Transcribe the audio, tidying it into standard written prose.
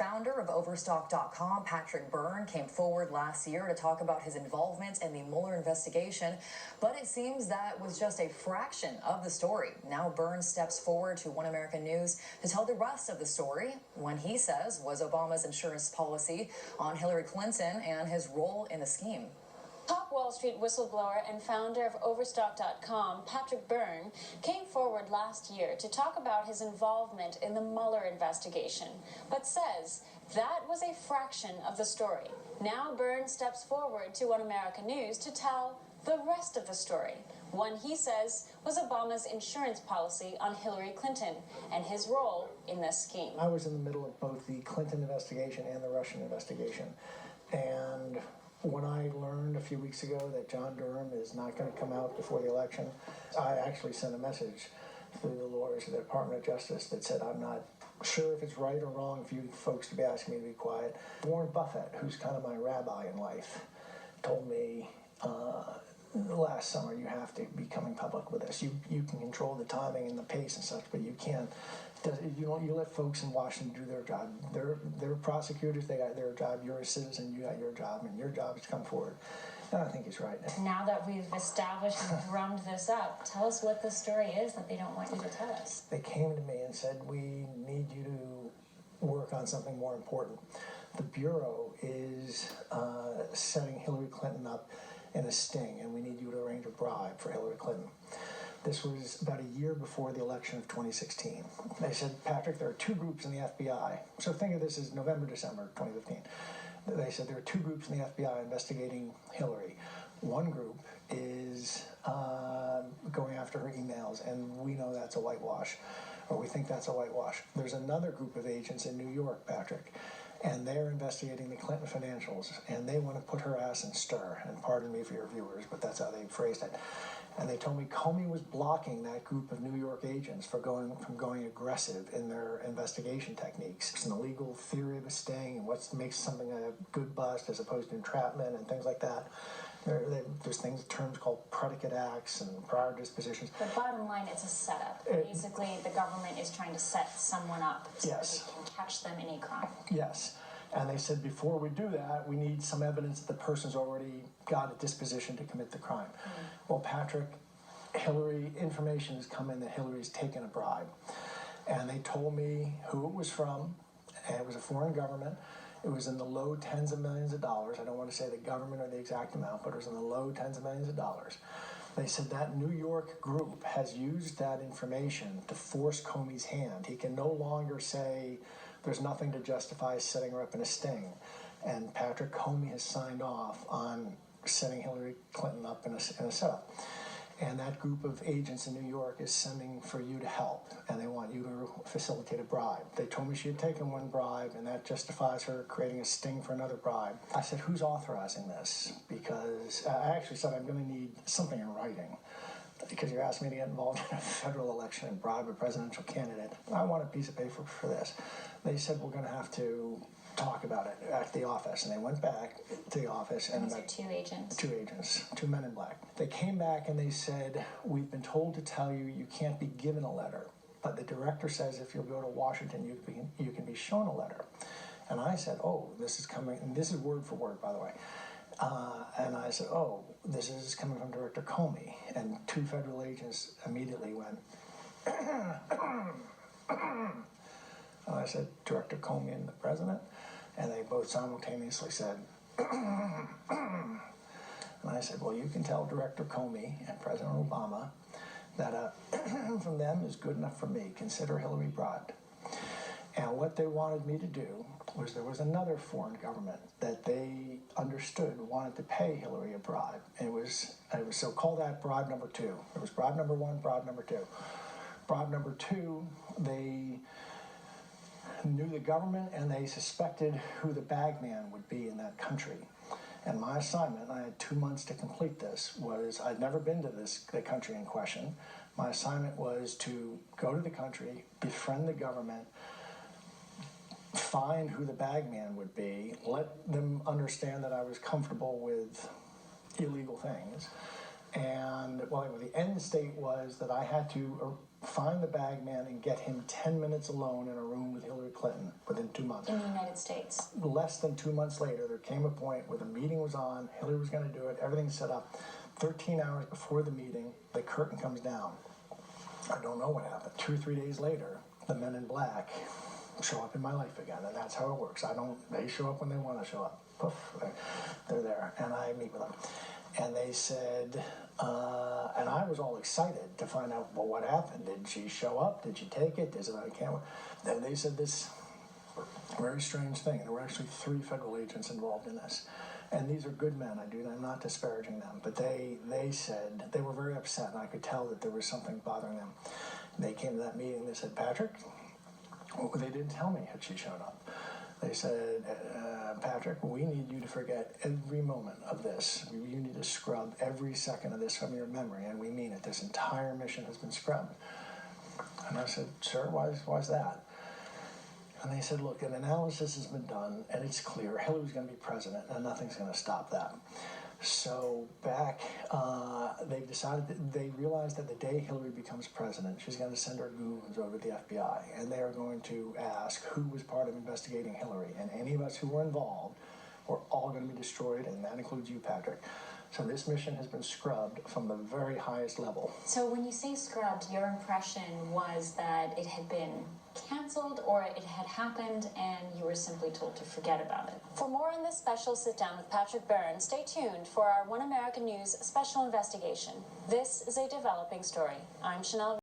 founder of Overstock.com, Patrick Byrne, came forward last year to talk about his involvement in the Mueller investigation, but it seems that was just a fraction of the story. Now Byrne steps forward to One American News to tell the rest of the story, when he says was Obama's insurance policy on Hillary Clinton and his role in the scheme. Top Wall Street whistleblower and founder of Overstock.com, Patrick Byrne, came forward last year to talk about his involvement in the Mueller investigation, but says that was a fraction of the story. Now Byrne steps forward to One American News to tell the rest of the story, one he says was Obama's insurance policy on Hillary Clinton and his role in this scheme. I was in the middle of both the Clinton investigation and the Russian investigation, and when I learned a few weeks ago that John Durham is not going to come out before the election, I actually sent a message to the lawyers of the Department of Justice that said, I'm not sure if it's right or wrong for you folks to be asking me to be quiet. Warren Buffett, who's kind of my rabbi in life, told me last summer, you have to be coming public with this. You can control the timing and the pace and such, but you can't. You let folks in Washington do their job. They're prosecutors, they got their job. You're a citizen, you got your job, and your job is to come forward. And I think he's right. Now that we've established and drummed this up, tell us what the story is that they don't want you to tell us. They came to me and said, we need you to work on something more important. The Bureau is setting Hillary Clinton up in a sting, and we need you to arrange a bribe for Hillary Clinton. This was about a year before the election of 2016. They said, Patrick, there are two groups in the FBI. So think of this as November, December 2015. They said there are two groups in the FBI investigating Hillary. One group is going after her emails, and we know that's a whitewash, or we think that's a whitewash. There's another group of agents in New York, Patrick, and they're investigating the Clinton financials, and they want to put her ass in stir. And pardon me for your viewers, but that's how they phrased it. And they told me Comey was blocking that group of New York agents from going aggressive in their investigation techniques. It's an illegal theory of a sting and what makes something a good bust as opposed to entrapment and things like that. There's terms called predicate acts and prior dispositions. The bottom line, it's a setup. Basically, the government is trying to set someone up so yes. that they can catch them in a crime. Yes. And they said, before we do that, we need some evidence that the person's already got a disposition to commit the crime. Mm-hmm. Well, Patrick, Hillary, information has come in that Hillary's taken a bribe. And they told me who it was from, and it was a foreign government. It was in the low tens of millions of dollars. I don't want to say the government or the exact amount, but it was in the low tens of millions of dollars. They said that New York group has used that information to force Comey's hand. He can no longer say there's nothing to justify setting her up in a sting. And Patrick Comey has signed off on setting Hillary Clinton up in a setup. And that group of agents in New York is sending for you to help, and they want you to facilitate a bribe. They told me she had taken one bribe, and that justifies her creating a sting for another bribe. I said, who's authorizing this? Because I actually said I'm going to need something in writing, because you're asking me to get involved in a federal election and bribe a presidential candidate. I want a piece of paper for this. They said, we're going to have to talk about it at the office, and they went back to the office. And these are two agents. Two agents, two men in black. They came back and they said, we've been told to tell you you can't be given a letter, but the director says if you'll go to Washington, you can be shown a letter. And I said, oh, this is coming, and this is word for word, by the way. And I said, oh, this is coming from Director Comey. And two federal agents immediately went, and I said, Director Comey and the president? And they both simultaneously said, and I said, well, you can tell Director Comey and President Obama that from them is good enough for me. Consider Hillary bribed. And what they wanted me to do was there was another foreign government that they understood wanted to pay Hillary a bribe. And it was so call that bribe number two. There was bribe number one, bribe number two. Bribe number two, they knew the government and they suspected who the bagman would be in that country. And my assignment, I had 2 months to complete this, was I'd never been to the country in question. My assignment was to go to the country, befriend the government, find who the bagman would be, let them understand that I was comfortable with illegal things. And well, the end state was that I had to find the bag man and get him 10 minutes alone in a room with Hillary Clinton within 2 months. In the United States. Less than 2 months later, there came a point where the meeting was on, Hillary was going to do it, everything's set up. 13 hours before the meeting, the curtain comes down. I don't know what happened. 2 or 3 days later, the men in black show up in my life again, and that's how it works. They show up when they want to show up. Poof, they're there, and I meet with them. And they said, and I was all excited to find out, well, what happened? Did she show up? Did she take it? Is it on camera? Then they said this very strange thing. There were actually 3 federal agents involved in this. And these are good men. I'm not disparaging them. But they said, they were very upset, and I could tell that there was something bothering them. And they came to that meeting, they said, Patrick, well, they didn't tell me had she shown up. They said, Patrick, we need you to forget every moment of this. You need to scrub every second of this from your memory, and we mean it. This entire mission has been scrubbed. And I said, sir, why's that? And they said, look, an analysis has been done, and it's clear Hillary's going to be president, and nothing's going to stop that. So back, they realized that the day Hillary becomes president, she's going to send her goons over to the FBI, and they are going to ask who was part of investigating Hillary, and any of us who were involved were all going to be destroyed, and that includes you, Patrick. So this mission has been scrubbed from the very highest level. So when you say scrubbed, your impression was that it had been canceled or it had happened and you were simply told to forget about it. For more on this special sit-down with Patrick Byrne, stay tuned for our One American News special investigation. This is a developing story. I'm Chanel.